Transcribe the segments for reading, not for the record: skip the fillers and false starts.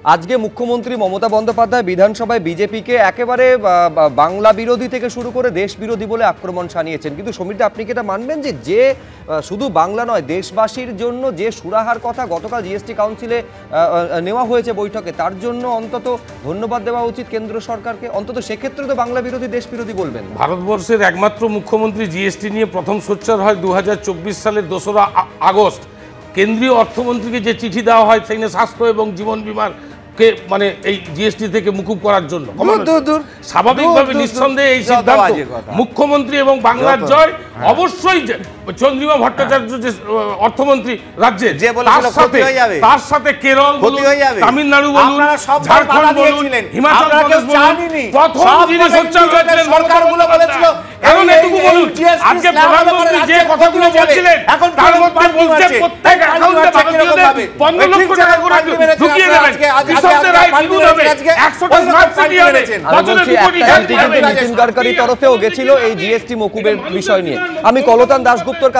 আজকে মুখ্যমন্ত্রী মমতা বন্দ্যোপাধ্যায় বিধানসভায় বিজেপিকে একেবারে বাংলা বিরোধী থেকে শুরু করে দেশ বিরোধী বলে আক্রমণ শানিয়েছেন, কিন্তু সমীরদা আপনি কি এটা মানবেন যে শুধু বাংলা নয় দেশবাসীর জন্য যে সুরাহার কথা গতকাল জিএসটি কাউন্সিলে নেওয়া হয়েছে বৈঠকে, তার জন্য অন্তত ধন্যবাদ দেওয়া উচিত কেন্দ্র সরকারকে? অন্তত সেক্ষেত্রে তো বাংলা বিরোধী দেশ বিরোধী বলবেন। ভারতবর্ষের একমাত্র মুখ্যমন্ত্রী জিএসটি নিয়ে প্রথম সোচ্চার হয় 2024 সালের 2রা আগস্ট। কেন্দ্রীয় অর্থমন্ত্রীকে যে চিঠি দেওয়া হয় সেখানে স্বাস্থ্য এবং জীবন বীমার মানে এই জিএসটি থেকে মুকুব করার জন্য স্বাভাবিকভাবে নিঃসন্দেহে এই সিদ্ধান্ত মুখ্যমন্ত্রী এবং বাংলার জয়। অবশ্যই চন্দ্রিমা ভট্টাচার্য যে অর্থমন্ত্রী রাজ্যের, তার সাথে কেরল বলুন, তামিলনাড়ু বলুন, ঝাড়খণ্ড বলুন, হিমাচল প্রদেশ বলুন, প্রথম যিনি সোচ্চার হয়েছিলেন সরকারগুলো বলেছিল। এখন এটুকু বলুন, আজকে প্রধানমন্ত্রী যে কথাগুলো বলছিলেন তার মধ্যে বলছে প্রত্যেক অ্যাকাউন্টে ভারতীয়দের 15 লক্ষ টাকা করে ঢুকিয়ে দেবেন, কৃষকদের আয় দ্বিগুণ হবে, 100টা স্মার্ট সিটি হবে, বছরে 2 কোটি নীতিন গডকরির তরফেও গেছিল এই জিএসটি মকুবের বিষয় নিয়ে। আমি কলতান দাশগুপ্তর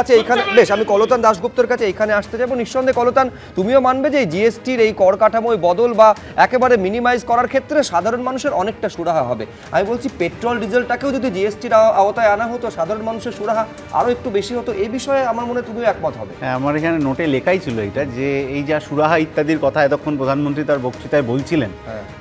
কাছে এখানে আসতে যাবো। নিঃসন্দেহে কলতান, তুমিও মানবে যে জিএসটির এই কর কাঠামোয় বদল বা একেবারে মিনিমাইজ করার ক্ষেত্রে সাধারণ মানুষের অনেকটা সুরাহা হবে। আমি বলছি পেট্রোল ডিজেলটাকেও যদি জিএসটির আওতায় আনা হতো সাধারণ মানুষের সুরাহা আরো একটু বেশি হতো। এই বিষয়ে আমার মনে হয় তুমিও একমত হবে। হ্যাঁ, আমার এখানে নোটে লেখাই ছিল এটা, যে এই যা সুরাহা ইত্যাদির কথা এতক্ষণ প্রধানমন্ত্রী তার বক্তৃতায় বলছিলেন,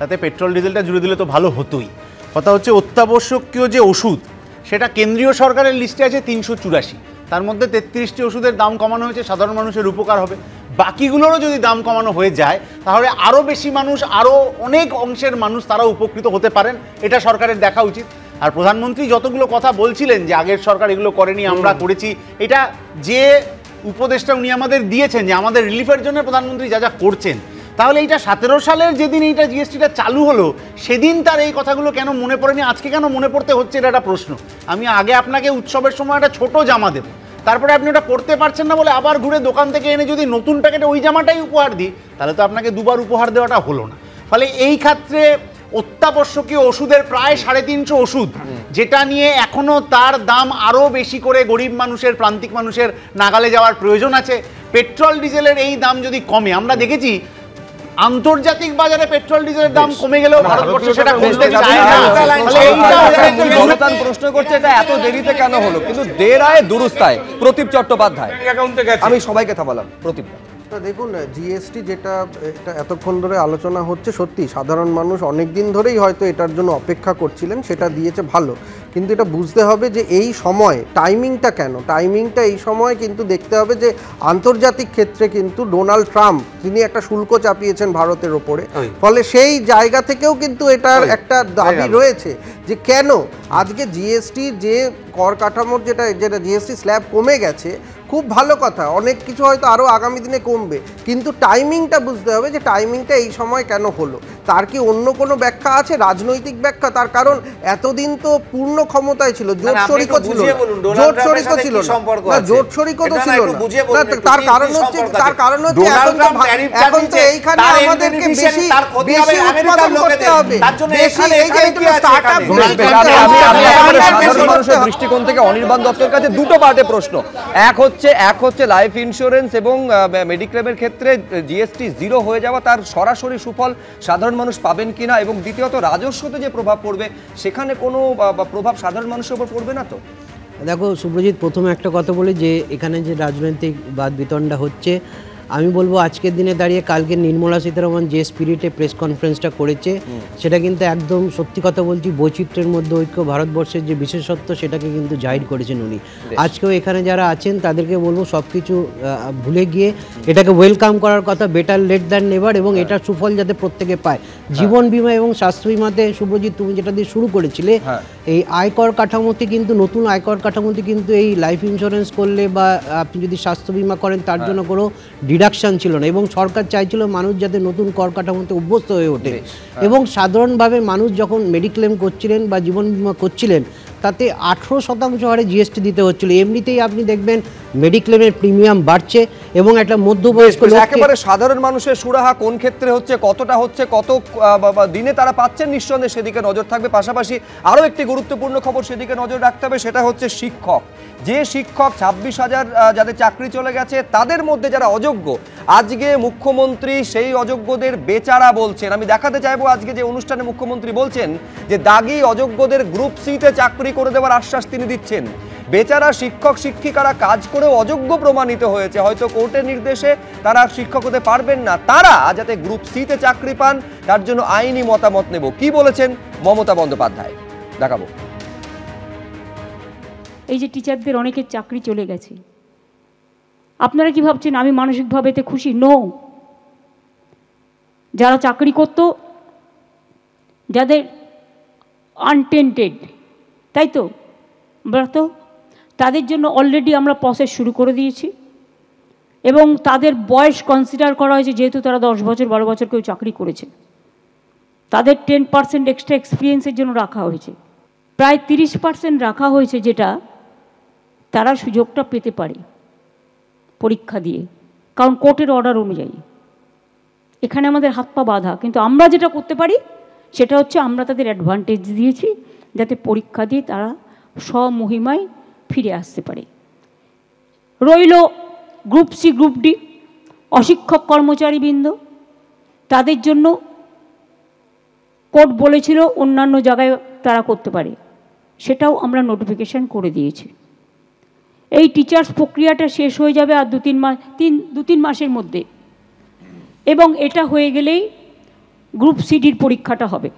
তাতে পেট্রোল ডিজেলটা জুড়ে দিলে তো ভালো হতোই। কথা হচ্ছে অত্যাবশ্যকীয় যে ওষুধ সেটা কেন্দ্রীয় সরকারের লিস্টে আছে 384, তার মধ্যে 33টি ওষুধের দাম কমানো হয়েছে, সাধারণ মানুষের উপকার হবে। বাকিগুলোরও যদি দাম কমানো হয়ে যায় তাহলে আরও বেশি মানুষ, আরও অনেক অংশের মানুষ তারা উপকৃত হতে পারেন, এটা সরকারের দেখা উচিত। আর প্রধানমন্ত্রী যতগুলো কথা বলছিলেন যে আগের সরকার এগুলো করেনি, আমরা করেছি, এটা যে উপদেশটা উনি আমাদের দিয়েছেন যে আমাদের রিলিফের জন্য প্রধানমন্ত্রী যা যা করছেন, তাহলে এইটা 17 সালের যেদিন এইটা জিএসটিটা চালু হলো সেদিন তার এই কথাগুলো কেন মনে পড়েনি, আজকে কেন মনে পড়তে হচ্ছে, এটা একটা প্রশ্ন। আমি আগে আপনাকে উৎসবের সময় একটা ছোট জামা দেবো, তারপরে আপনি ওটা পড়তে পারছেন না বলে আবার ঘুরে দোকান থেকে এনে যদি নতুন প্যাকেটে ওই জামাটাই উপহার দিই, তাহলে তো আপনাকে দুবার উপহার দেওয়াটা হলো না। ফলে এই ক্ষেত্রে অত্যাবশ্যকীয় ওষুধের প্রায় 350 ওষুধ, যেটা নিয়ে এখনও তার দাম আরও বেশি করে গরিব মানুষের, প্রান্তিক মানুষের নাগালে যাওয়ার প্রয়োজন আছে। পেট্রোল ডিজেলের এই দাম যদি কমে, আমরা দেখেছি আন্তর্জাতিক বাজারে পেট্রোল ডিজেলের দাম কমে গেলেও ভারতবর্ষে সেটা কমতে চায় না। প্রশ্ন করছে এটা এত দেরিতে কেন হলো, কিন্তু দের আয় দুরুস্তায় প্রদীপ চট্টোপাধ্যায়। আমি সবাইকে থামালাম। প্রদীপ, দেখুন, জিএসটি যেটা এতক্ষণ ধরে আলোচনা হচ্ছে, সত্যি সাধারণ মানুষ অনেক দিন ধরেই হয়তো এটার জন্য অপেক্ষা করছিলেন, সেটা দিয়েছে ভালো, কিন্তু এটা বুঝতে হবে যে এই সময় টাইমিংটা কেন, টাইমিংটা এই সময় কিন্তু দেখতে হবে যে আন্তর্জাতিক ক্ষেত্রে কিন্তু ডোনাল্ড ট্রাম্প তিনি একটা শুল্ক চাপিয়েছেন ভারতের ওপরে, ফলে সেই জায়গা থেকেও কিন্তু এটার একটা দাবি রয়েছে যে কেন আজকে জিএসটি যে কর কাঠামোর যেটা জিএসটি স্ল্যাব কমে গেছে, খুব ভালো কথা, অনেক কিছু হয়তো আরও আগামী দিনে কমবে, কিন্তু টাইমিংটা বুঝতে হবে যে টাইমিংটা এই সময় কেন হলো। তার কি অন্য কোনো ব্যাখ্যা আছে, রাজনৈতিক ব্যাখ্যা? তার কারণ এতদিন তো পূর্ণ ক্ষমতায় ছিল, জোট শরিকও ছিল না, তার কারণ হচ্ছে এখন তো এইখানে আমাদেরকে বেশি উৎপাদন করতে হবে। মানুষের দৃষ্টিকোণ থেকে অনির্বাণ দত্তের কাছে দুটো পার্টে প্রশ্ন। এক হচ্ছে লাইফ ইন্স্যুরেন্স এবং মেডিক্লেমের ক্ষেত্রে জিএসটি 0 হয়ে যাওয়া, তার সরাসরি সুফল সাধারণ মানুষ পাবেন কিনা, এবং দ্বিতীয়ত রাজস্বতে যে প্রভাব পড়বে সেখানে কোনো প্রভাব সাধারণ মানুষের উপর পড়বে না তো? দেখো সুব্রজিৎ, প্রথমে একটা কথা বলি যে এখানে যে রাজনৈতিক বাদ বিতণ্ডা হচ্ছে, আমি বলবো আজকের দিনে দাঁড়িয়ে কালকে নির্মলা সীতারামন যে স্পিরিটে প্রেস কনফারেন্সটা করেছে সেটা কিন্তু একদম সত্যি কথা বলছি, বৈচিত্র্যের মধ্যে ঐক্য, ভারতবর্ষের যে বিশেষত্ব সেটাকে কিন্তু জাহির করেছেন উনি। আজকেও এখানে যারা আছেন তাদেরকে বলবো সব কিছু ভুলে গিয়ে এটাকে ওয়েলকাম করার কথা, বেটার লেট দ্যান নেভার, এবং এটার সুফল যাতে প্রত্যেকে পায়। জীবন বিমা এবং স্বাস্থ্য বিমাতে সুব্রজিৎ তুমি যেটা দিয়ে শুরু করেছিলে, এই আয়কর কাঠামোতে কিন্তু নতুন আয়কর কাঠামোতে কিন্তু এই লাইফ ইন্স্যুরেন্স করলে বা আপনি যদি স্বাস্থ্য বিমা করেন তার জন্য কোনো ডিডাকশন ছিল না, এবং সরকার চাইছিল মানুষ যাতে নতুন কর কাঠামোতে অভ্যস্ত হয়ে ওঠে। এবং সাধারণভাবে মানুষ যখন মেডিক্লেম করছিলেন বা জীবন বিমা করছিলেন তাতে 18% হারে জিএসটি দিতে হচ্ছিল। এমনিতেই আপনি দেখবেন মেডিক্লেমের প্রিমিয়াম বাড়ছে এবং একটা মধ্যবয়স্ক লোককে একেবারে সাধারণ মানুষের সুরাহা কোন ক্ষেত্রে হচ্ছে, কতটা হচ্ছে, কত দিনে তারা পাচ্ছেন, নিঃসন্দেহে সেদিকে নজর থাকবে। পাশাপাশি আরও একটি গুরুত্বপূর্ণ খবর সেদিকে নজর রাখতে হবে, সেটা হচ্ছে শিক্ষক। যে শিক্ষক 26,000 যাদের চাকরি চলে গেছে তাদের মধ্যে যারা অযোগ্য, আজকে মুখ্যমন্ত্রী সেই অযোগ্যদের বেচারা বলছেন। আমি দেখাতে চাইবো আজকে যে অনুষ্ঠানে মুখ্যমন্ত্রী বলছেন যে দাগি অযোগ্যদের গ্রুপ সিতে চাকরি করে দেওয়ার আশ্বাস তিনি দিচ্ছেন। বেচারা শিক্ষক শিক্ষিকারা কাজ করেও অযোগ্য প্রমাণিত হয়েছে, হয়তো কোর্টের নির্দেশে তারা শিক্ষক হতে পারবেন না, তারা যাতে গ্রুপ সিতে চাকরি পান তার জন্য আইনি মতামত নেব। কি বলেছেন মমতা বন্দ্যোপাধ্যায় দেখাবো। এই যে টিচারদের অনেকের চাকরি চলে গেছে, আপনারা কি ভাবছেন আমি মানসিকভাবে এতে খুশি? নো। যারা চাকরি করত, যাদের আনটেন্টেড, তাই তো তো তাদের জন্য অলরেডি আমরা প্রসেস শুরু করে দিয়েছি এবং তাদের বয়স কনসিডার করা হয়েছে, যেহেতু তারা 10 বছর 12 বছর কেউ চাকরি করেছে, তাদের 10% এক্সট্রা এক্সপিরিয়েন্সের জন্য রাখা হয়েছে। প্রায় 30% রাখা হয়েছে, যেটা তারা সুযোগটা পেতে পারে পরীক্ষা দিয়ে, কারণ কোর্টের অর্ডার অনুযায়ী। এখানে আমাদের হাত পা বাঁধা, কিন্তু আমরা যেটা করতে পারি সেটা হচ্ছে আমরা তাদের অ্যাডভান্টেজ দিয়েছি যাতে পরীক্ষা দিয়ে তারা স্বমহিমায় ফিরে আসতে পারে। রইল গ্রুপ সি, গ্রুপ ডি, অশিক্ষক কর্মচারীবৃন্দ, তাদের জন্য কোর্ট বলেছিল অন্যান্য জায়গায় তারা করতে পারে, সেটাও আমরা নোটিফিকেশান করে দিয়েছি। এই টিচার্স প্রক্রিয়াটা শেষ হয়ে যাবে আর 2-3 মাসের মধ্যে, এবং এটা হয়ে গেলেই গ্রুপ সিডির পরীক্ষাটা হবে।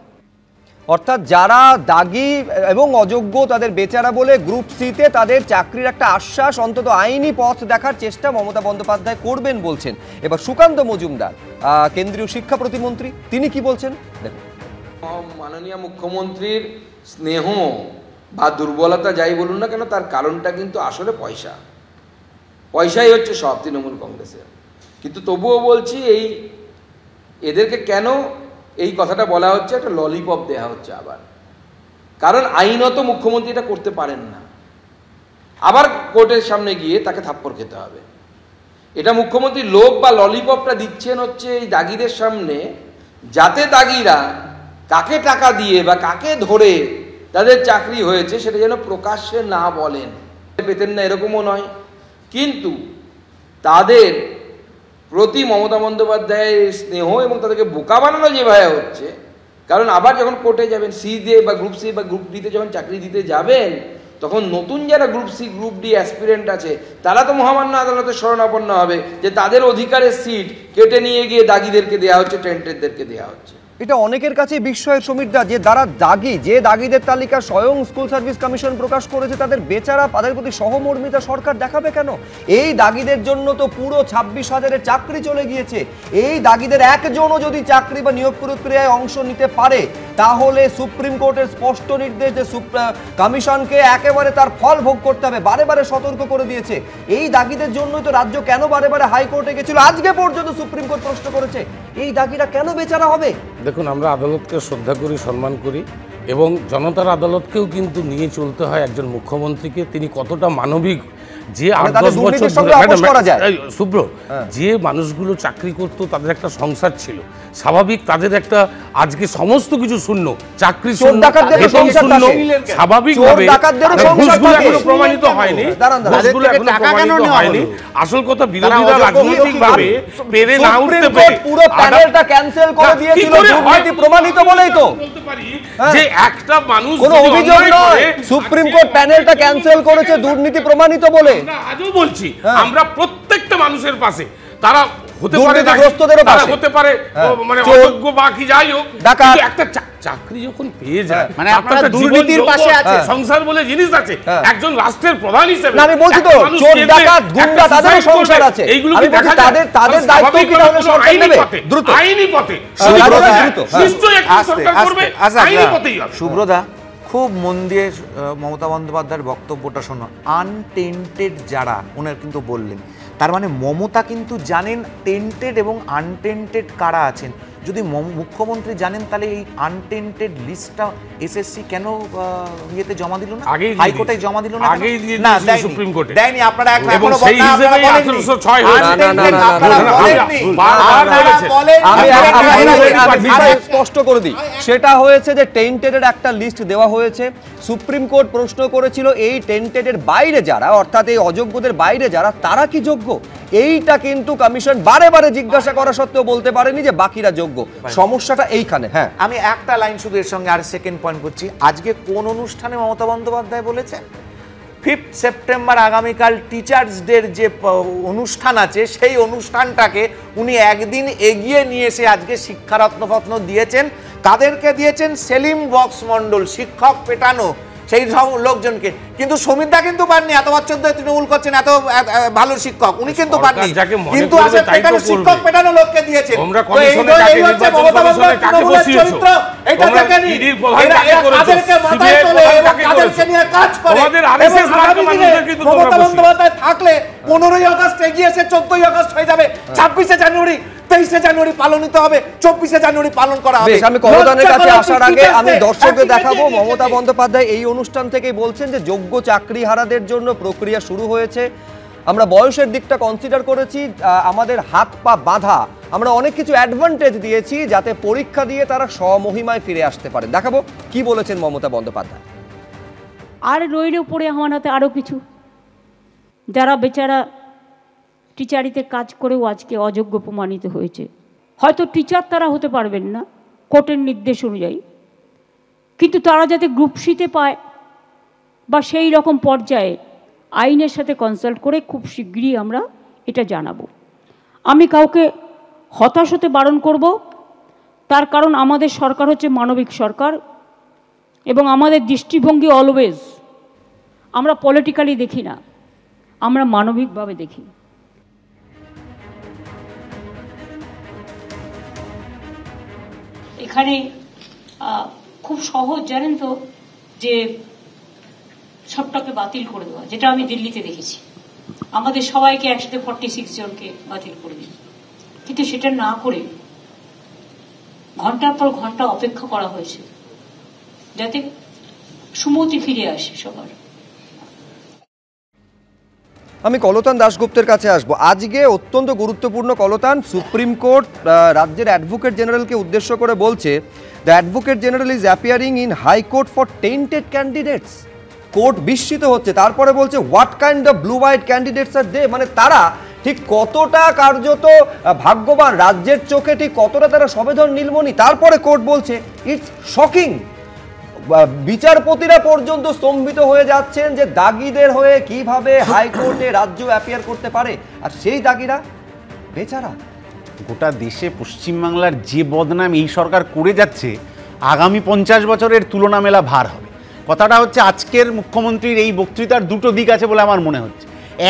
অর্থাৎ যারা দাগি এবং অযোগ্য তাদের বেচারা বলে গ্রুপ সিতে তাদের চাকরির একটা আশ্বাস, অন্তত আইনি পথ দেখার চেষ্টা মমতা বন্দ্যোপাধ্যায় করবেন বলছেন। এবার সুকান্ত মজুমদার, কেন্দ্রীয় শিক্ষা প্রতিমন্ত্রী, তিনি কি বলছেন দেখুন। মাননীয় মুখ্যমন্ত্রীর স্নেহ বা দুর্বলতা যাই বলুন না কেন, তার কারণটা কিন্তু আসলে পয়সাই হচ্ছে সব তৃণমূল কংগ্রেসের। কিন্তু তবুও বলছি, এদেরকে কেন এই কথাটা বলা হচ্ছে, একটা ললিপপ দেওয়া হচ্ছে আবার, কারণ আইনত মুখ্যমন্ত্রী এটা করতে পারেন না, আবার কোর্টের সামনে গিয়ে তাকে থাপ্পড় খেতে হবে। এটা মুখ্যমন্ত্রী লোভ বা ললিপপটা দিচ্ছেন হচ্ছে এই দাগিদের সামনে, যাতে দাগিরা কাকে টাকা দিয়ে বা কাকে ধরে তাদের চাকরি হয়েছে সেটা যেন প্রকাশ্যে না বলেন। পেতেন না এরকমও নয়, কিন্তু তাদের প্রতি মমতা বন্দ্যোপাধ্যায়ের স্নেহ এবং তাদেরকে বোকা বানানো যেভাবে হচ্ছে, কারণ আবার যখন কোর্টে যাবেন সি দিয়ে বা গ্রুপ সি বা গ্রুপ ডিতে যখন চাকরি দিতে যাবেন, তখন নতুন যারা group C group D aspirant আছে তারা তো মহামান্য আদালতে শরণাপন্ন হবে যে তাদের অধিকারের সিট কেটে নিয়ে গিয়ে দাগিদেরকে দেওয়া হচ্ছে, টেন্টেডদেরকে দেওয়া হচ্ছে। এটা অনেকের কাছে বিস্ময়ের সমীরদা, যে যারা দাগি, যে দাগিদের তালিকা স্বয়ং স্কুল সার্ভিস কমিশন প্রকাশ করেছে, তাদের বেচারা তাদের প্রতি সহমর্মিতা সরকার দেখাবে কেন? এই দাগিদের জন্য তো পুরো 26,000-এর চাকরি চলে গিয়েছে। এই দাগিদের একজনও যদি চাকরি বা নিয়োগ প্রক্রিয়ায় অংশ নিতে পারে, তাহলে সুপ্রিম কোর্টের স্পষ্ট নির্দেশ যে কমিশনকে একেবারে তার ফল ভোগ করতে হবে, বারে বারে সতর্ক করে দিয়েছে। এই দাগিদের জন্যই তো রাজ্য কেন বারে বারে হাইকোর্টে গেছিল, আজকে পর্যন্ত সুপ্রিম কোর্ট প্রশ্ন করেছে, এই দাগিরা কেন বেচারা হবে? দেখুন, আমরা আদালতকে শ্রদ্ধা করি, সম্মান করি, এবং জনতার আদালতকেও কিন্তু নিয়ে চলতে হয় একজন মুখ্যমন্ত্রীকে। তিনি কতটা মানবিক, যে 8-10 বছর শুভ্র, যে মানুষগুলো চাকরি করত তাদের একটা সংসার ছিল, স্বাভাবিক তাদের একটা আজকে সমস্ত কিছু শূন্য, চাকরি শূন্য, বেতন শূন্য, স্বাভাবিকভাবে ঘুষগুলো এখনো প্রমাণিত হয়নি, ঘুষগুলো এখনো প্রমাণিত হয়নি। আসল কথা, বিরোধীরা রাজনৈতিকভাবে পেরে না উঠতে পেরে পুরো প্যানেলটা ক্যান্সেল করে দিয়েছিল দুর্নীতি প্রমাণিত বলেই তো বলতে পারি যে একটা মানুষ কোনো অভিযোগ নয়, সুপ্রিম কোর্ট প্যানেলটা ক্যান্সেল করেছে দুর্নীতি প্রমাণিত বলে। আজও বলছি, আমরা প্রত্যেকটা মানুষের পাশে, তারা হতে পারে হতে পারে মানে অযোগ্য বা কি যাই হোক, একটা চাকরি যখন পেয়ে যায়, মানে আপনারা দুর্নীতির পাশে আছে, সংসার বলে জিনিস আছে, একজন রাষ্ট্রের প্রধান হিসেবে আমি বলছি তো, চোর ডাকাত গুন্ডা তাদের সংসার আছে, এইগুলো কি দেখা যায়? তাদের দায়িত্ব কি তাহলে সরকার নেবে? দ্রুত আইনি পথে নিশ্চয়ই একটা সরকার করবে, আইনি পথেই হবে। সুব্রদা, খুব মন দিয়ে মমতা বন্দ্যোপাধ্যায়ের বক্তব্যটা শোনো। আনটেন্টেড যারা, ওনার কিন্তু বললেন, তার মানে মমতা কিন্তু জানেন টেন্টেড এবং আনটেন্টেড কারা আছেন। যদি মুখ্যমন্ত্রী জানেন তাহলে এই আনটেন্টেড লিস্টটা এসএসসি কেন ইয়েতে জমা দিল না, হাইকোর্টে জমা দিল না? আগেই দিয়ে না, দিয়েছিল সুপ্রিম কোর্টে। দেয়নি। আপনারা এবং সেই হিসেবেই 1806 হয়েছে। আমি স্পষ্ট করে দিই, সেটা হয়েছে যে টেন্টেডের একটা লিস্ট দেওয়া হয়েছে। সুপ্রিম কোর্ট প্রশ্ন করেছিল এই টেন্টেডের বাইরে যারা, অর্থাৎ এই অযোগ্যদের বাইরে যারা, তারা কি যোগ্য? এইটা কিন্তু কমিশন বারে বারে জিজ্ঞাসা করা সত্ত্বেও বলতে পারেনি যে বাকিরা যোগ্য। সমস্যাটা এইখানে। হ্যাঁ, আমি একটা লাইন শুধু এর সঙ্গে আর সেকেন্ড পয়েন্ট করছি। আজকে কোন অনুষ্ঠানে মমতা বন্দ্যোপাধ্যায় বলেছেন 5 সেপ্টেম্বর আগামীকাল টিচার্স ডের যে অনুষ্ঠান আছে সেই অনুষ্ঠানটাকে উনি একদিন এগিয়ে নিয়ে এসে আজকে শিক্ষারত্ন ফত্ন দিয়েছেন। কাদেরকে দিয়েছেন? সেলিম বক্স মণ্ডল, শিক্ষক পেটানো সেই সব লোকজনকে। কিন্তু সমিতদা কিন্তু পাননি, এত বছর ধরে তৃণমূল করছেন, এত ভালো শিক্ষক, উনি কিন্তু পাননি। কিন্তু আজকে পেটানো শিক্ষক পেটানো লোককে দিয়েছেন। এটা দেখে নি, তাদেরকে মাথায় তোলে এবং তাদেরকে নিয়ে কাজ করে। মমতা বন্দ্যোপাধ্যায় থাকলে 15ই আগস্ট এগিয়ে এসে 14ই আগস্ট হয়ে যাবে, 26শে জানুয়ারি, 23শে জানুয়ারি পালনিত হবে, 24শে জানুয়ারি পালন করা হবে। আমি কলতানের কাছে আসার আগে আমি দর্শকদের দেখাবো, মমতা বন্দ্যোপাধ্যায় এই অনুষ্ঠান থেকেই বলছেন যে যোগ্য চাকরিহারাদের জন্য প্রক্রিয়া শুরু হয়েছে। আমরা বয়সের দিকটা কনসিডার করেছি, আমাদের হাত পা বাঁধা, আমরা অনেক কিছু অ্যাডভান্টেজ দিয়েছি যাতে পরীক্ষা দিয়ে তারা স্বমহিমায় ফিরে আসতে পারে। দেখাবো কি বলেছেন মমতা বন্দ্যোপাধ্যায়। আর রইল পড়ে আমার হাতে আরও কিছু, যারা বেচারা টিচারিতে কাজ করেও আজকে অযোগ্য প্রমাণিত হয়েছে। হয়তো টিচার তারা হতে পারবেন না কোর্টের নির্দেশ অনুযায়ী, কিন্তু তারা যাতে গ্রুপ সিতে পায় বা সেই রকম পর্যায়ে আইনের সাথে কনসাল্ট করে খুব শীঘ্রই আমরা এটা জানাবো। আমি কাউকে হতাশ হতে বারণ করব, তার কারণ আমাদের সরকার হচ্ছে মানবিক সরকার এবং আমাদের দৃষ্টিভঙ্গি অলওয়েজ আমরা পলিটিক্যালি দেখি না, আমরা মানবিকভাবে দেখি। এখানে খুব সহজ জানেন তো যে সবটাকে বাতিল করে দেওয়া, যেটা আমি দিল্লিতে দেখেছি, আমাদের সবাইকে একসাথে 46 জনকে বাতিল করে দিই, কিন্তু সেটা না করে ঘন্টার পর ঘন্টা অপেক্ষা করা হয়েছে যাতে সুমতি ফিরে আসে সবার। আমি কলতান দাশগুপ্তের কাছে আসবো। আজকে অত্যন্ত গুরুত্বপূর্ণ কলতান, সুপ্রিম কোর্ট রাজ্যের অ্যাডভোকেট জেনারেলকে উদ্দেশ্য করে বলছে, the advocate general is appearing in high court for tainted candidates. Court বিস্মিত হচ্ছে, তারপরে বলছে what kind of blue white candidates are they, মানে তারা ঠিক কতটা কার্যত ভাগ্যবান, রাজ্যের চোখে ঠিক কতটা তারা সবেধন নীলমণি। তারপরে কোর্ট বলছে ইটস শকিং, বিচারপতিরা পর্যন্ত স্তম্ভিত হয়ে যাচ্ছেন যে দাগিদের হয়ে কিভাবে হাইকোর্টে রাজ্য অ্যাপিয়ার করতে পারে, আর সেই দাগিরা বেচারা। গোটা দেশে পশ্চিমবাংলার যে বদনাম এই সরকার করে যাচ্ছে, আগামী 50 বছরের তুলনা মেলা ভার হবে। কথাটা হচ্ছে আজকের মুখ্যমন্ত্রীর এই বক্তৃতার দুটো দিক আছে বলে আমার মনে হচ্ছে।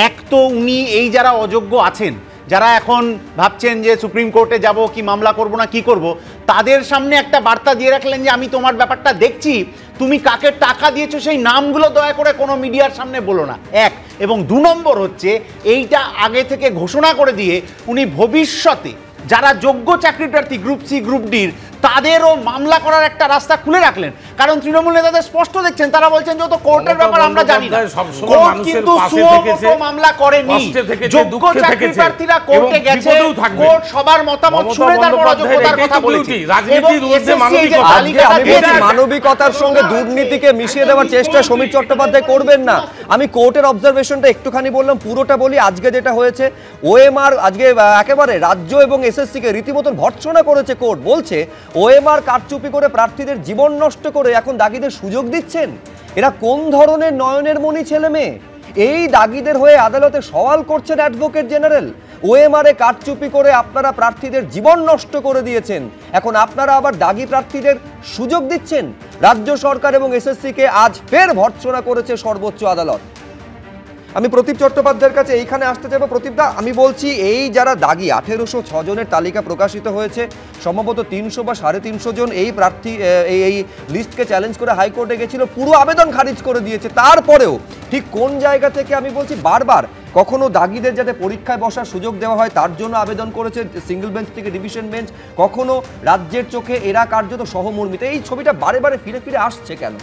এক তো উনি এই যারা অযোগ্য আছেন, যারা এখন ভাবছেন যে সুপ্রিম কোর্টে যাব কি মামলা করব না কি করব, তাদের সামনে একটা বার্তা দিয়ে রাখলেন যে আমি তোমার ব্যাপারটা দেখছি, তুমি কাকে টাকা দিয়েছো সেই নামগুলো দয়া করে কোনো মিডিয়ার সামনে বলো না, এক। এবং 2 নম্বর হচ্ছে এইটা আগে থেকে ঘোষণা করে দিয়ে উনি ভবিষ্যতে যারা যোগ্য চাকরি প্রার্থী গ্রুপ সি গ্রুপ ডির তাদেরও মামলা করার একটা রাস্তা খুলে রাখলেন। কারণ তৃণমূল নেতাদের স্পষ্ট দেখছেন, তারা বলছেন যে তো কোর্টের ব্যাপার আমরা জানি না, কোর্ট কিন্তু সুমোটো মামলা করেনি, যোগ্য চাকরি প্রার্থীরা কোর্টে গেছে, কোর্ট সবার মতামত শুনে তারপর অযোগ্যতার কথা বলেছে। মানবিকতার সঙ্গে দুর্নীতিকে মিশিয়ে দেওয়ার চেষ্টা সমীর চট্টোপাধ্যায় করবেন না। আমি কোর্টের অবজারভেশনটা একটুখানি বললাম, পুরোটা বলি। আজকে যেটা হয়েছে, ওএমআর আজকে একেবারে রাজ্য এবং এসএসসিকে রীতিমতন ভর্ৎসনা করেছে কোর্ট। বলছে ওএমআর কারচুপি করে প্রার্থীদের জীবন নষ্ট করে এখন দাগিদের সুযোগ দিচ্ছেন। এরা কোন ধরনের নয়নের মণি ছেলে মেয়ে? এই দাগিদের হয়ে আদালতে সওয়াল করছেন অ্যাডভোকেট জেনারেল। ওএমআরে কারচুপি করে আপনারা প্রার্থীদের জীবন নষ্ট করে দিয়েছেন, এখন আপনারা আবার দাগি প্রার্থীদের সুযোগ দিচ্ছেন। রাজ্য সরকার এবং এসএসসিকে আজ ফের ভর্ৎসনা করেছে সর্বোচ্চ আদালত। আমি প্রদীপ চট্টোপাধ্যায়ের কাছে এইখানে আসতে চাইবো। প্রদীপদা, আমি বলছি এই যারা দাগি 1806 জনের তালিকা প্রকাশিত হয়েছে, সম্ভবত 300 বা 350 জন এই প্রার্থী এই লিস্টকে চ্যালেঞ্জ করে হাইকোর্টে গেছিল, পুরো আবেদন খারিজ করে দিয়েছে। তারপরেও ঠিক কোন জায়গা থেকে আমি বলছি বারবার কখনো দাগিদের যাতে পরীক্ষায় বসার সুযোগ দেওয়া হয় তার জন্য আবেদন করেছে সিঙ্গেল বেঞ্চ থেকে ডিভিশন বেঞ্চ, কখনো রাজ্যের চোখে এরা কার্যত সহমর্মিত। এই ছবিটা বারে বারে ফিরে ফিরে আসছে কেন?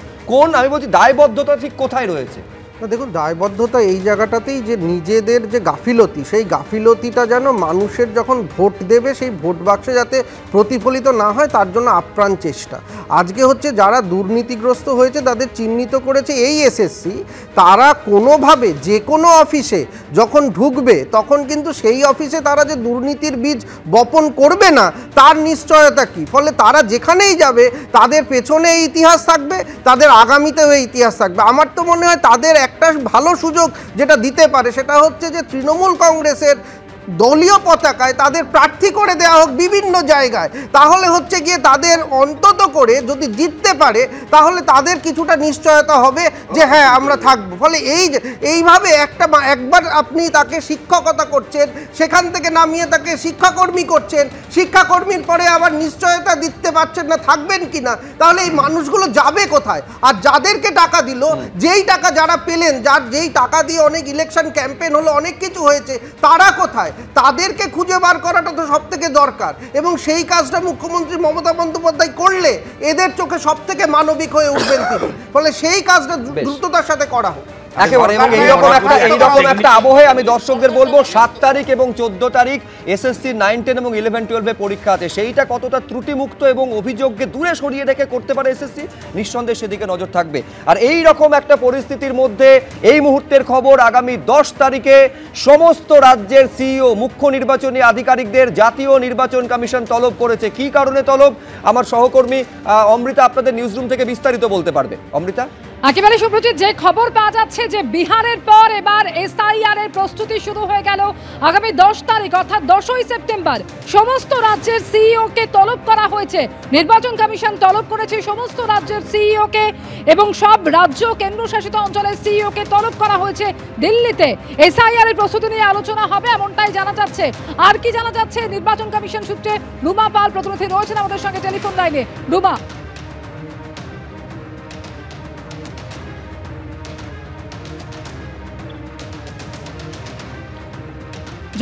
আমি বলছি দায়বদ্ধতা ঠিক কোথায় রয়েছে? না দেখুন, দায়বদ্ধতা এই জায়গাটাতেই যে নিজেদের যে গাফিলতি, সেই গাফিলতিটা যেন মানুষের যখন ভোট দেবে সেই ভোট বাক্সে যাতে প্রতিফলিত না হয় তার জন্য আপ্রাণ চেষ্টা। আজকে হচ্ছে যারা দুর্নীতিগ্রস্ত হয়েছে তাদের চিহ্নিত করেছে এই এসএসসি, তারা কোনোভাবে যে কোনো অফিসে যখন ঢুকবে তখন কিন্তু সেই অফিসে তারা যে দুর্নীতির বীজ বপন করবে না তার নিশ্চয়তা কী? ফলে তারা যেখানেই যাবে তাদের পেছনে এই ইতিহাস থাকবে, তাদের আগামীতেও এই ইতিহাস থাকবে। আমার তো মনে হয় তাদের একটা ভালো সুযোগ যেটা দিতে পারে সেটা হচ্ছে যে তৃণমূল কংগ্রেসের দলীয় পতাকায় তাদের প্রার্থী করে দেওয়া হোক বিভিন্ন জায়গায়। তাহলে হচ্ছে গিয়ে তাদের অন্তত করে যদি জিততে পারে তাহলে তাদের কিছুটা নিশ্চয়তা হবে যে হ্যাঁ আমরা থাকবো। ফলে এইভাবে একবার আপনি তাকে শিক্ষকতা করছেন, সেখান থেকে নামিয়ে তাকে শিক্ষাকর্মী করছেন, শিক্ষাকর্মীর পরে আবার নিশ্চয়তা দিতে পারছেন না থাকবেন কি না, তাহলে এই মানুষগুলো যাবে কোথায়? আর যাদেরকে টাকা দিল, যেই টাকা যারা পেলেন, যেই টাকা দিয়ে অনেক ইলেকশন ক্যাম্পেইন হলো, অনেক কিছু হয়েছে, তারা কোথায়? তাদেরকে খুঁজে বার করাটা তো সব থেকে দরকার, এবং সেই কাজটা মুখ্যমন্ত্রী মমতা বন্দ্যোপাধ্যায় করলে এদের চোখে সব থেকে মানবিক হয়ে উঠবেন তিনি। ফলে সেই কাজটা দ্রুততার সাথে করা হোক একেবারে। এবং এইরকম একটা আবহে আমি দর্শকদের বলবো 7 তারিখ এবং 14 তারিখ এসএসসি 9, 10 এবং 11, 12 পরীক্ষা আছে। সেইটা কতটা ত্রুটিমুক্ত এবং অভিযোগকে দূরে সরিয়ে রেখে করতে পারে এসএসসি, নিঃসন্দেহে সেদিকে নজর থাকবে। আর এই রকম একটা পরিস্থিতির মধ্যে এই মুহূর্তের খবর, আগামী 10 তারিখে সমস্ত রাজ্যের সিইও, মুখ্য নির্বাচনী আধিকারিকদের জাতীয় নির্বাচন কমিশন তলব করেছে। কি কারণে তলব? আমার সহকর্মী অমৃতা আপনাদের নিউজরুম থেকে বিস্তারিত বলতে পারবে। অমৃতা। একেবারে সুপ্রজিৎ, যে খবর পাওয়া যাচ্ছে যে বিহারের পর এবার এসআইআর এর প্রস্তুতি শুরু হয়ে গেল। আগামী 10 তারিখ অর্থাৎ 10ই সেপ্টেম্বর সমস্ত রাজ্যের সিইও কে তলব করা হয়েছে। নির্বাচন কমিশন তলব করেছে সমস্ত রাজ্যের সিইও কে, এবং সব রাজ্য কেন্দ্রশাসিত অঞ্চলের সিইও কে তলব করা হয়েছে দিল্লিতে। এসআইআর এর প্রস্তুতি নিয়ে আলোচনা হবে এমনটাই জানা যাচ্ছে। আর কি জানা যাচ্ছে নির্বাচন কমিশন সূত্রে? রুমা পাল প্রতিনিধি রয়েছেন আমাদের সঙ্গে টেলিফোন লাইনে। রুমা।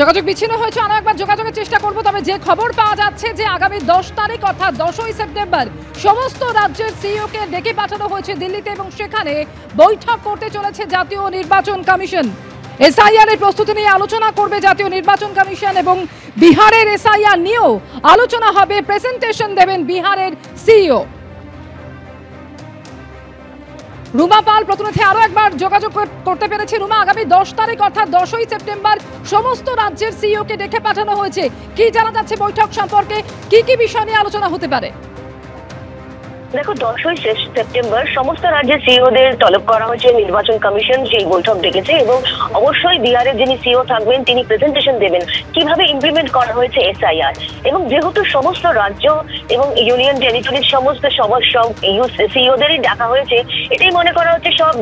যোগাযোগ বিচ্ছিন্ন হয়েছে, আরো একবার যোগাযোগের চেষ্টা করব। তবে যে খবর পাওয়া যাচ্ছে যে আগামী 10 তারিখ অর্থাৎ 10ই সেপ্টেম্বর সমস্ত রাজ্যের সিইও কে ডেকে পাঠানো হয়েছে দিল্লিতে, এবং সেখানে বৈঠক করতে চলেছে জাতীয় নির্বাচন কমিশন। এসআইআর এর প্রস্তুতি নিয়ে আলোচনা করবে জাতীয় নির্বাচন কমিশন, এবং বিহারের এসআইআর নিয়েও আলোচনা হবে, প্রেজেন্টেশন দেবেন বিহারের সিইও। রুমা পাল প্রতিনিধি আরো একবার যোগাযোগ করতে পেরেছে। রুমা, আগামী 10 তারিখ অর্থাৎ 10ই সেপ্টেম্বর সমস্ত রাজ্যের সিইও কে ডেকে পাঠানো হয়েছে। কি জানা যাচ্ছে বৈঠক সম্পর্কে? কি কি বিষয় নিয়ে আলোচনা হতে পারে? দেখো, 10ই সেপ্টেম্বর সমস্ত রাজ্যের সিইওদের তলব করা হয়েছে নির্বাচন কমিশন, সেই বৈঠক ডেকেছে, এবং অবশ্যই বিহারের যিনি সিইও থাকবেন তিনি প্রেজেন্টেশন দেবেন কিভাবে ইমপ্লিমেন্ট করা হয়েছে এসআইআর। এবং যেহেতু সমস্ত রাজ্য এবং ইউনিয়ন টেরিটরির সমস্ত সব সিইওদেরই ডাকা হয়েছে, এটাই মনে করা হচ্ছে সব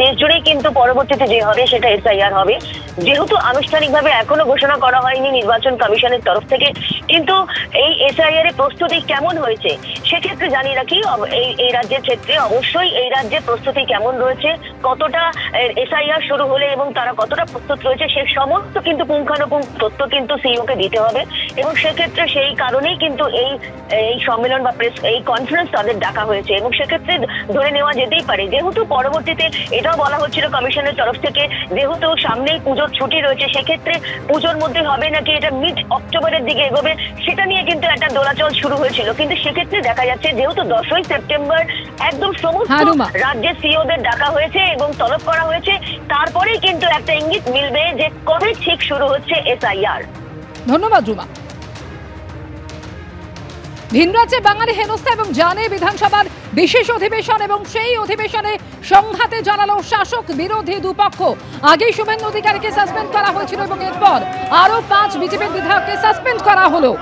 দেশ জুড়েই কিন্তু পরবর্তীতে যে হবে সেটা এসআইআর হবে। যেহেতু আনুষ্ঠানিকভাবে এখনো ঘোষণা করা হয়নি নির্বাচন কমিশনের তরফ থেকে, কিন্তু এই এসআইআর এর প্রস্তুতি কেমন হয়েছে সেক্ষেত্রে জানিয়ে রাখি এই রাজ্যের ক্ষেত্রে অবশ্যই এই রাজ্যের প্রস্তুতি কেমন রয়েছে, কতটা এসআইআর শুরু হলে এবং তারা কতটা প্রস্তুত রয়েছে সে সমস্ত কিন্তু পুঙ্খানুপুঙ্খ তথ্য কিন্তু সিইও কে দিতে হবে। এবং সেক্ষেত্রে সেই কারণেই কিন্তু এই সম্মেলন বা প্রেস এই কনফারেন্স তাদের ডাকা হয়েছে। এবং সেক্ষেত্রে ধরে নেওয়া যেতেই পারে, যেহেতু পরবর্তীতে এটাও বলা হচ্ছিল কমিশনের তরফ থেকে, যেহেতু সামনেই পুজোর ছুটি রয়েছে, সেক্ষেত্রে পুজোর মধ্যে হবে নাকি এটা মিড অক্টোবরের দিকে এগোবে, সেটা নিয়ে কিন্তু একটা দোলাচল শুরু হয়েছিল। কিন্তু সেক্ষেত্রে দেখা যাচ্ছে যেহেতু 10ই সেপ্টেম্বর একদম সমস্ত রাজ্যের সিইওদের ডাকা হয়েছে এবং তলব করা হয়েছে, তারপরেই কিন্তু একটা ইঙ্গিত মিলবে যে কবে ঠিক শুরু হচ্ছে এসআইআর। ধন্যবাদ রুমা। ভিনরাজ্যে বাঙালি হেনস্থা এবং জানে বিধানসভার বিশেষ অধিবেশন, এবং সেই অধিবেশনে সংঘাতে জড়ালো শাসক বিরোধী দুপক্ষ। আগেই শুভেন্দু অধিকারীকে সাসপেন্ড করা হয়েছিল এবং এরপর আরো 5 বিজেপির বিধায়ককে সাসপেন্ড করা হলো।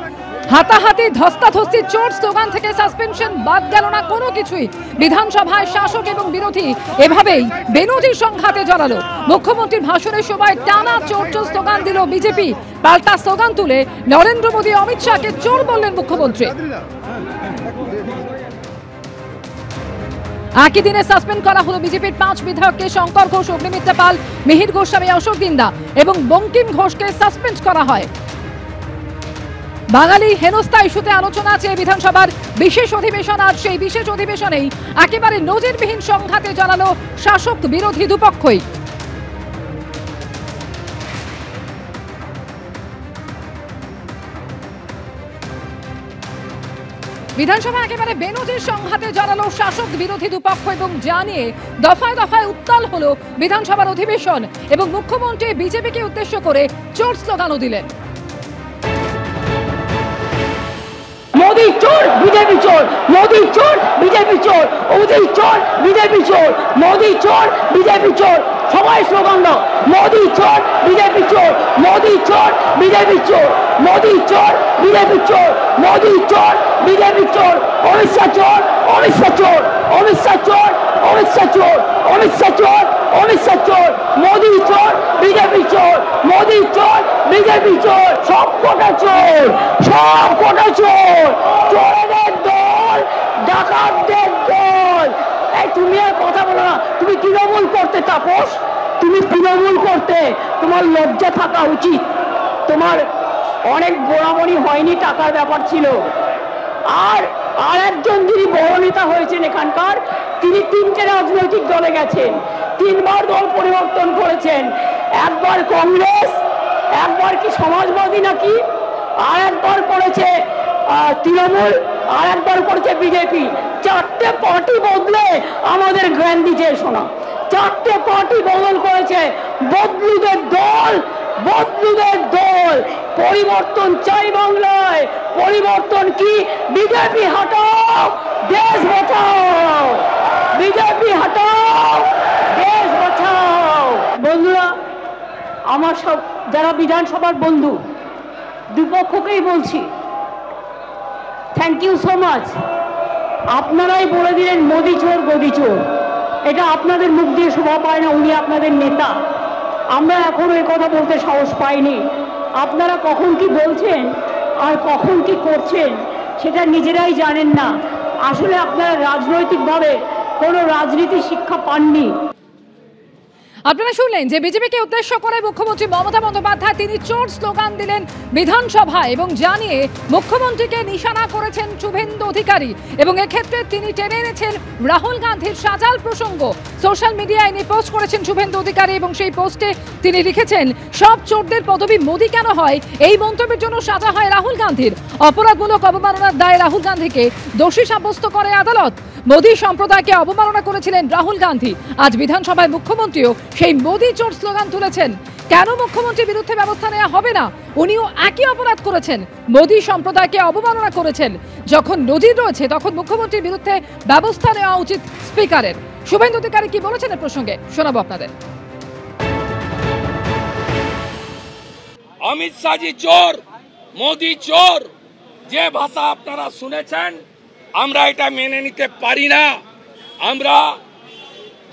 হাতাহাতি, ধস্তাধস্তি, চোর স্লোগান থেকে সাসপেনশন বাদ গেল না কোনো কিছুই। বিধানসভায় শাসক এবং বিরোধী এভাবেই বেনজির সংঘাতে জড়ালো। মুখ্যমন্ত্রীর ভাষণের সময় টানা চোর চোর স্লোগান দিল বিজেপি। পাল্টা স্লোগান তুলে নরেন্দ্র মোদী, অমিত শাহকে চোর বললেন মুখ্যমন্ত্রী। একই দিনে সাসপেন্ড করা হলো বিজেপির 5 বিধায়ককে, শঙ্কর ঘোষ, অগ্নিমিত্রা পাল, মিহির গোস্বামী, অশোক দিন্দা এবং বঙ্কিম ঘোষকে সাসপেন্ড করা হয়। বাঙালি হেনস্থা ইস্যুতে আলোচনা আছে বিধানসভার বিশেষ অধিবেশন। আর সেই বিশেষ অধিবেশনেই একেবারে নজিরবিহীন সংঘাতে জড়ালো শাসক বিরোধী দুপক্ষই। বিধানসভা একেবারে বেনজির সংঘাতে জড়ালো শাসক বিরোধী দুপক্ষ এবং জানিয়ে দফায় দফায় উত্তাল হলো বিধানসভার অধিবেশন এবং মুখ্যমন্ত্রী বিজেপিকে উদ্দেশ্য করে চোর স্লোগানও দিলেন। মোদি চোর, বিজেপি চোর, মোদি চোর, বিজেপি চোর, মোদি চোর, বিজেপি চোর, মোদি চোর, বিজেপি চোর, সবাই স্লোগান দাও, মোদি চোর, বিজেপি চোর, মোদি চোর, বিজেপি চোর, মোদি চোর, বিজেপি চোর, মোদি চোর, বিজেপি চোর, অমিত শাহ চোর, অমিত শাহ চোর, অমিত শাহ চোর, অমিত শাহ চোর, অমিত শাহ চোর, অমিত শাহ চোর, মোদি চোর, বিজেপি চোর, মোদি চোর, বিজেপি চোর, সব কটা চোর, সব কটা চোর, চোরেদের দল, ডাকাতদের দল। এই তুমি আর কথা বলো না, তুমি তৃণমূল করতে তাপস, তুমি তৃণমূল করতে, তোমার লজ্জা থাকা উচিত। তোমার অনেক গোড়ামড়ি হয়নি, টাকার ব্যাপার ছিল। আর একজন যিনি বড় নেতা হয়েছেন এখানকার, তিনি 3টে রাজনৈতিক দলে গেছেন, 3বার দল পরিবর্তন করেছেন, একবার কংগ্রেস, একবার কি সমাজবাদী নাকি, আর একবার করেছে তৃণমূল, আর একবার করেছে বিজেপি। 4টে পার্টি বদলে আমাদের জ্ঞান দিচ্ছে শোনা, 4টে পার্টি বদল করেছে। বদলুদের দল, বদলুদের দল। পরিবর্তন চাই বাংলায়, পরিবর্তন কি? বিজেপি হটাও, দেশ বাঁচাও, বিজেপি হটাও, দেশ বাঁচাও। বন্ধুরা, আমার সব যারা বিধানসভার বন্ধু, দুপক্ষকেই বলছি থ্যাংক ইউ সো মাচ। আপনারাই বলে দিলেন মোদি চোর, গদি চোর। এটা আপনাদের মুখ দিয়ে শোভা পায় না, উনি আপনাদের নেতা। আমরা এখনো এ কথা বলতে সাহস পাইনি। আপনারা কখন কি বলছেন আর কখন কি করছেন সেটা নিজেরাই জানেন না। আসলে আপনারা রাজনৈতিকভাবে কোনো রাজনীতি শিক্ষা পাননি। আপনারা শুনলেন যে বিজেপিকে উদ্দেশ্য করে মুখ্যমন্ত্রী মমতা বন্দ্যোপাধ্যায় তিনি চোর স্লোগান দিলেন বিধানসভায় এবং জানিয়ে মুখ্যমন্ত্রীকে নিশানা করেছেন শুভেন্দু অধিকারী এবং এক্ষেত্রে তিনি টেনে এনেছেন রাহুল গান্ধীর সাজাল প্রসঙ্গ। সোশ্যাল মিডিয়ায় নিয়ে পোস্ট করেছেন শুভেন্দু অধিকারী এবং সেই পোস্টে তিনি লিখেছেন, সব চোরদের পদবি মোদি কেন হয়? এই মন্তব্যের জন্য সাজা হয় রাহুল গান্ধীর। অপরাধমূলক অবমাননার দায়ে রাহুল গান্ধীকে দোষী সাব্যস্ত করে আদালত। মোদি সম্প্রদায়কে অবমাননা করেছিলেন রাহুল গান্ধী। আজ বিধানসভায় মুখ্যমন্ত্রীও সেই মোদি চোর স্লোগান তুলেছেন। কেন মুখ্যমন্ত্রীর বিরুদ্ধে ব্যবস্থা নেওয়া হবে না? উনিও একই অপরাধ করেছেন, মোদি সম্প্রদায়কে অবমাননা করেছেন। যখন নজির রয়েছে তখন মুখ্যমন্ত্রীর বিরুদ্ধে ব্যবস্থা নেওয়া উচিত স্পিকারের। শুভেন্দু অধিকারী কি বলেছেন এর প্রসঙ্গে শোনাবো আপনাদের। অমিত শাহজি চোর, মোদি চোর, যে ভাষা আপনারা শুনেছেন আমরা এটা মেনে নিতে পারি না। আমরা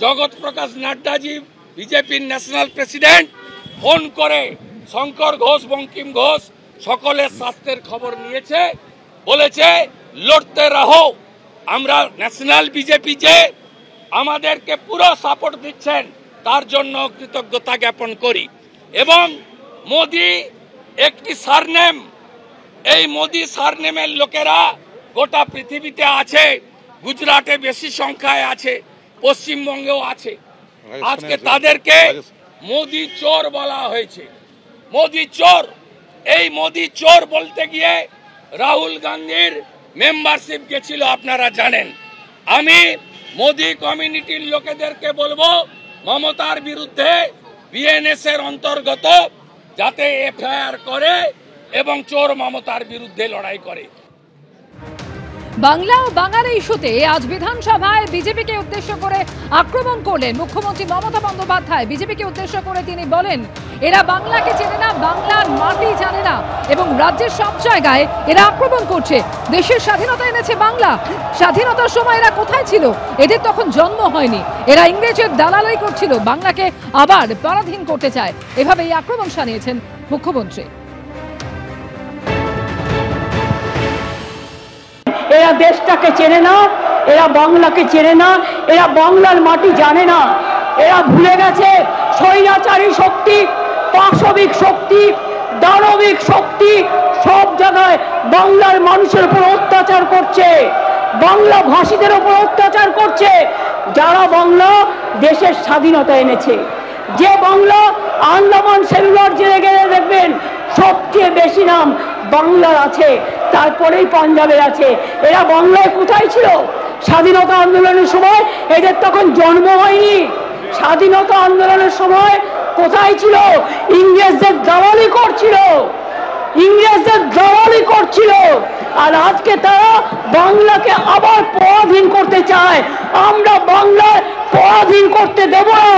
জগৎ প্রকাশ নাড্ডাজি বিজেপির ন্যাশনাল প্রেসিডেন্ট ফোন করে শঙ্কর ঘোষ, বঙ্কিম ঘোষ সকলের স্বাস্থ্যের খবর নিয়েছে, বলেছে লড়তে রহো। আমরা ন্যাশনাল বিজেপি যে আমাদেরকে পুরো সাপোর্ট দিচ্ছেন তার জন্য কৃতজ্ঞতা জ্ঞাপন করি। এবং মোদি একটি সারনেম, এই মোদি সারনেমের লোকেরা গোটা পৃথিবীতে আছে, গুজরাটে বেশি সংখ্যায় আছে, পশ্চিমবঙ্গেও আছে। আজকে তাদেরকে মোদি চোর বলা হয়েছে। মোদি চোর, এই মোদি চোর বলতে গিয়ে রাহুল গান্ধীর মেম্বারশিপ গেছিল আপনারা জানেন। আমি মোদি কমিউনিটির লোকেদেরকে বলবো মমতার বিরুদ্ধে বিএনএস এর অন্তর্গত যাতে এফআইআর করে এবং চোর মমতার বিরুদ্ধে লড়াই করে। বাংলা ও বাঙালি ইস্যুতে আজ বিধানসভায় বিজেপিকে উদ্দেশ্য করে আক্রমণ করলেন মুখ্যমন্ত্রী মমতা বন্দ্যোপাধ্যায়। বিজেপিকে উদ্দেশ্য করে তিনি বলেন, এরা বাংলাকে চেনে না, বাংলার মাটি জানে না এবং রাজ্যের সব জায়গায় এরা আক্রমণ করছে। দেশের স্বাধীনতা এনেছে বাংলা, স্বাধীনতার সময় এরা কোথায় ছিল? এদের তখন জন্ম হয়নি। এরা ইংরেজের দালালাই করছিল, বাংলাকে আবার পরাধীন করতে চায়। এভাবেই আক্রমণ শানিয়েছেন মুখ্যমন্ত্রী। এরা দেশটাকে চেনে না, এরা বাংলাকে চেনে না, এরা বাংলার মাটি জানে না। এরা ভুলে গেছে স্বৈরাচারী শক্তি, পাশবিক শক্তি, দানবিক শক্তি সব জায়গায় বাংলার মানুষের উপর অত্যাচার করছে, বাংলা ভাষীদের উপর অত্যাচার করছে। যারা বাংলা দেশের স্বাধীনতা এনেছে, যে বাংলা আন্দামান সেলুলার জেলে গেলে দেখবেন সবচেয়ে বেশি নাম বাংলার আছে, তারপরেই পাঞ্জাবের আছে। এরা বাংলায় কোথায় ছিল স্বাধীনতা আন্দোলনের সময়? এদের তখন জন্ম হয়নি। স্বাধীনতা আন্দোলনের সময় কোথায় ছিল? ইংরেজদের দালালি করছিল, ইংরেজদের দালালি করছিল। আর আজকে তারা বাংলাকে আবার পরাধীন করতে চায়। আমরা বাংলার পরাধীন করতে দেব না,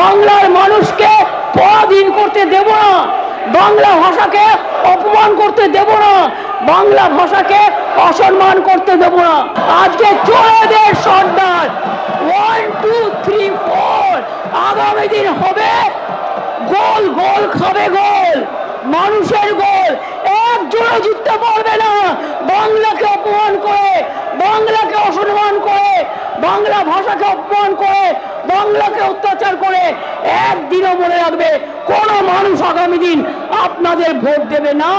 বাংলার মানুষকে পরাধীন করতে দেব না, বাংলা ভাষাকে অপমান করতে দেব না, বাংলা ভাষাকে অসম্মান করতে দেব না। আজকে চোরেদের সর্দার 1 2 3 4 আগামী দিন হবে গোল গোল খাবে গোল, মানুষের গোল। একজনও জিততে পারবে না বাংলাকে অপমান করে, বাংলাকে অসম্মান করে, বাংলা ভাষাকে অপমান করে, বাংলাকে অত্যাচার করে। একদিনও মনে রাখবে কোনো মানুষ আগামী দিন আপনাদের ভোট দেবে না।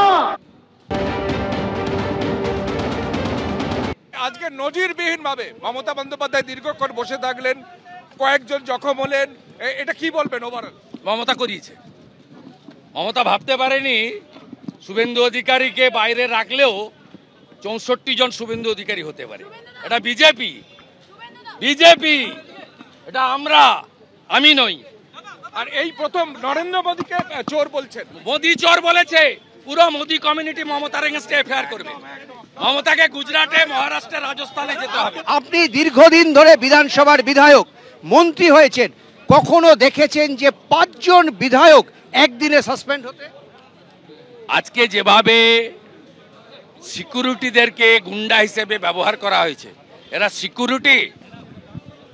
আজকে নজিরবিহীন ভাবে মমতা বন্দ্যোপাধ্যায় দীর্ঘক্ষণ বসে থাকলেন, কয়েকজন জখম হলেন, এটা কি বলবেন ওভারঅল? মমতা করিয়েছে। মমতা ভাবতে পারেনি শুভেন্দু অধিকারীকে বাইরে রাখলেও 64 জন শুভেন্দু অধিকারী হতে পারে। এটা বিজেপি, বিজেপি, এটা আমরা, আমি নই। আর এই প্রথম নরেন্দ্র মোদীকে চোর বলছেন। মোদি চোর বলেছে, পুরো মোদি কমিউনিটি মমতার এগেইনস্টে এফআইআর করবে। মমতাকে গুজরাটে, মহারাষ্ট্রে, রাজস্থানে যেতে হবে। আপনি দীর্ঘদিন ধরে বিধানসভার বিধায়ক, মন্ত্রী হয়েছেন, কখনো দেখেছেন যে 5 জন বিধায়ক একদিনে সাসপেন্ড হতে? আজকে যেভাবে সিকিউরিটিদেরকে গুন্ডা হিসেবে ব্যবহার করা হয়েছে, এরা সিকিউরিটি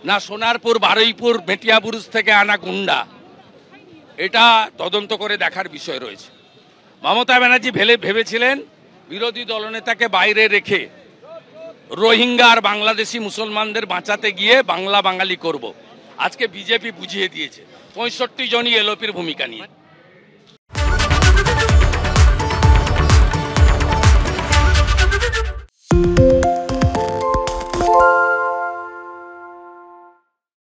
না সোনারপুর, বারুইপুর, মেটিয়াবুরুজ থেকে আনা গুন্ডা, এটা তদন্ত করে দেখার বিষয় রয়েছে। মমতা ব্যানার্জি ভেবেছিলেন বিরোধী দলনেতাকে বাইরে রেখে রোহিঙ্গা আর বাংলাদেশি মুসলমানদের বাঁচাতে গিয়ে বাংলা বাঙালি করব। আজকে বিজেপি বুঝিয়ে দিয়েছে 65 জনই এলওপির ভূমিকা নিয়ে।